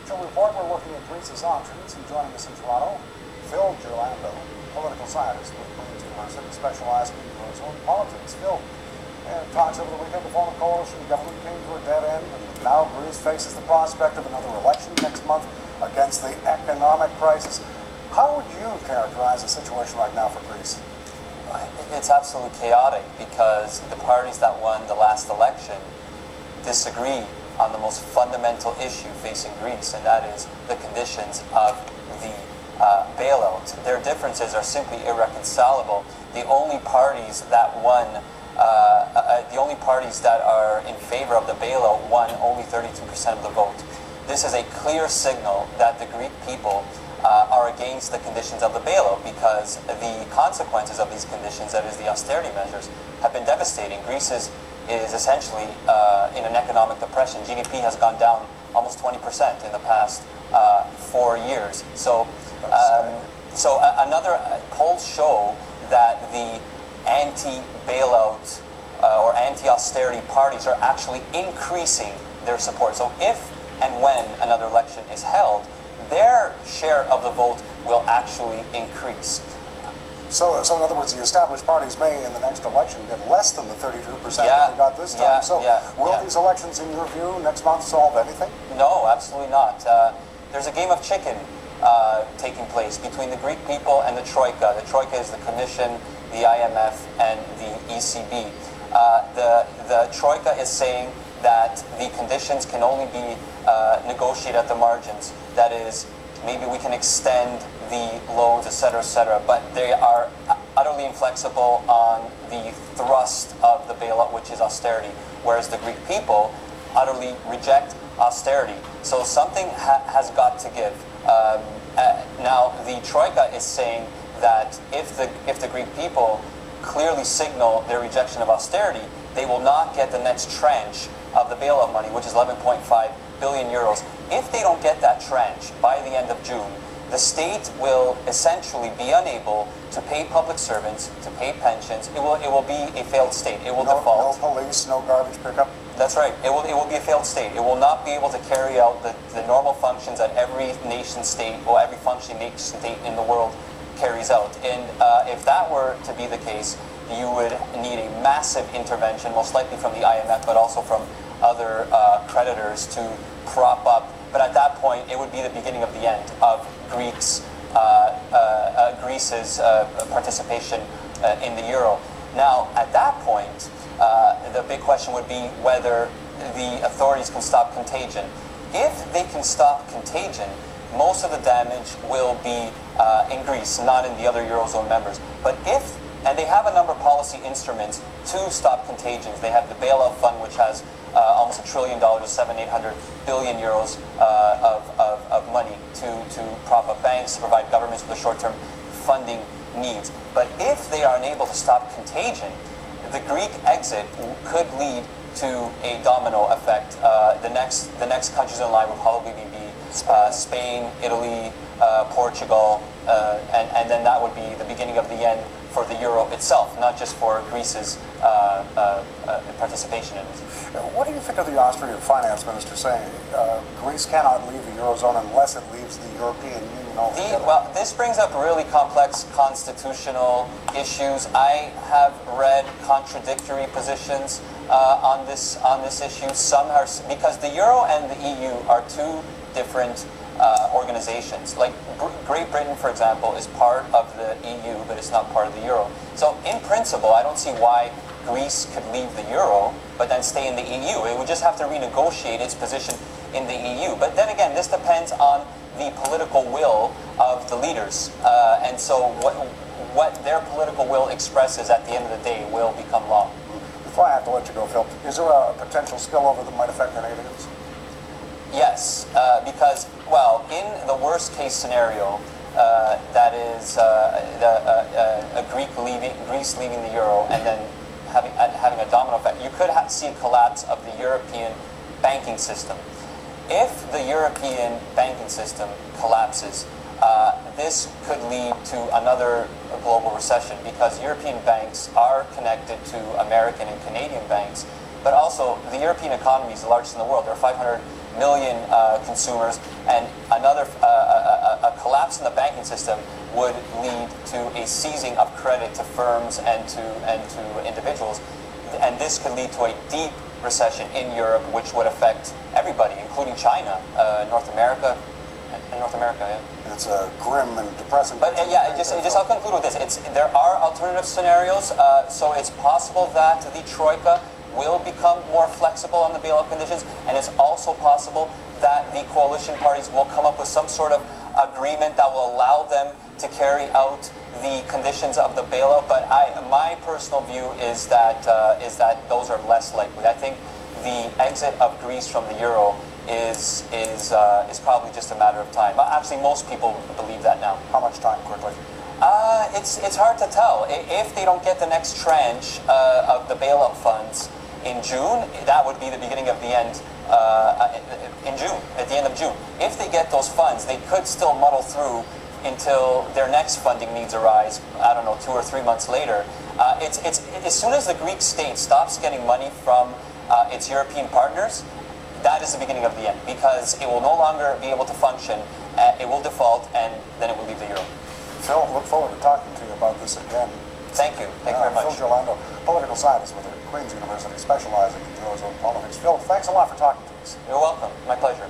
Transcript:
Future Report, we're looking at Greece's options, and joining us in Toronto, Giurlando, political scientist with Queen's University, specializing in Eurozone politics. Phil, talks over the weekend, the former coalition government came to a dead end, and now Greece faces the prospect of another election next month against the economic crisis. How would you characterize a situation right now for Greece? It's absolutely chaotic because the parties that won the last election disagree on the most fundamental issue facing Greece, and that is the conditions of the bailout. Their differences are simply irreconcilable. The only parties that won, the only parties that are in favor of the bailout won only 32% of the vote. This is a clear signal that the Greek people are against the conditions of the bailout because the consequences of these conditions, that is the austerity measures, have been devastating. Greece is essentially in an economic depression. GDP has gone down almost 20% in the past 4 years. So another polls show that the anti-bailout or anti-austerity parties are actually increasing their support. So if and when another election is held, their share of the vote will actually increase. So in other words, the established parties may, in the next election, get less than the 32% that they got this time. Will these elections, in your view, next month solve anything? No, absolutely not. There's a game of chicken taking place between the Greek people and the Troika. The Troika is the Commission, the IMF, and the ECB. The Troika is saying that the conditions can only be negotiated at the margins. That is, maybe we can extend the loans, etc., but they are utterly inflexible on the thrust of the bailout, which is austerity, whereas the Greek people utterly reject austerity. So something has got to give. Now, the Troika is saying that if the Greek people clearly signal their rejection of austerity, they will not get the next tranche of the bailout money, which is 11.5 billion euros. If they don't get that tranche by the end of June, the state will essentially be unable to pay public servants, to pay pensions. It will be a failed state. It will default. No police, no garbage pickup. That's right. It will be a failed state. It will not be able to carry out the normal functions that every nation state or every functioning nation state in the world carries out. And if that were to be the case, you would need a massive intervention, most likely from the IMF, but also from other creditors to prop up. But at that point, it would be the beginning of the end of Greece's participation in the euro. Now, at that point, the big question would be whether the authorities can stop contagion. If they can stop contagion, most of the damage will be in Greece, not in the other Eurozone members. But and they have a number of policy instruments to stop contagions. They have the bailout fund, which has almost $1 trillion, 700-800 billion euros of money to prop up banks, to provide governments with the short-term funding needs. But if they are unable to stop contagion, the Greek exit could lead to a domino effect. The next countries in line would probably be Spain, Italy, Portugal, and then that would be the beginning of the end for the euro itself, not just for Greece's participation in it. What do you think of the Austrian finance minister saying Greece cannot leave the Eurozone unless it leaves the European Union altogether? Well, this brings up really complex constitutional issues. I have read contradictory positions on this issue. Some are, because the euro and the EU are two different organizations. Like Great Britain, for example, is part of the EU, but it's not part of the euro. So in principle, I don't see why Greece could leave the euro, but then stay in the EU. It would just have to renegotiate its position in the EU. But then again, this depends on the political will of the leaders. And so what their political will expresses at the end of the day will become law. Before I have to let you go, Phil, is there a potential spillover that might affect Canadians? Yes, because, well, in the worst case scenario, that is Greece leaving the euro and then having a domino effect, you could see a collapse of the European banking system. If the European banking system collapses, this could lead to another global recession because European banks are connected to American and Canadian banks, but also the European economy is the largest in the world. There are 500 million consumers, and a collapse in the banking system would lead to a seizing of credit to firms and to individuals, and this could lead to a deep recession in Europe, which would affect everybody, including China, North America. Yeah. It's a grim and depressing. But I'll conclude with this. There are alternative scenarios. So it's possible that the Troika will become more flexible on the bailout conditions, and it's also possible that the coalition parties will come up with some sort of agreement that will allow them to carry out the conditions of the bailout. But my personal view is that those are less likely. I think the exit of Greece from the euro is probably just a matter of time. Actually, most people believe that now. How much time, quickly? It's hard to tell. If they don't get the next tranche of the bailout funds in June, that would be the beginning of the end in June, at the end of June. If they get those funds, they could still muddle through until their next funding needs arise, I don't know, 2 or 3 months later. It's as soon as the Greek state stops getting money from its European partners, that is the beginning of the end, because it will no longer be able to function, it will default, and then it will leave the euro. Phil, look forward to talking to you about this again. Thank you. Thank you very much. Phil Giurlando, political scientist with Queen's University, specializing in Eurozone politics. Phil, thanks a lot for talking to us. You're welcome. My pleasure.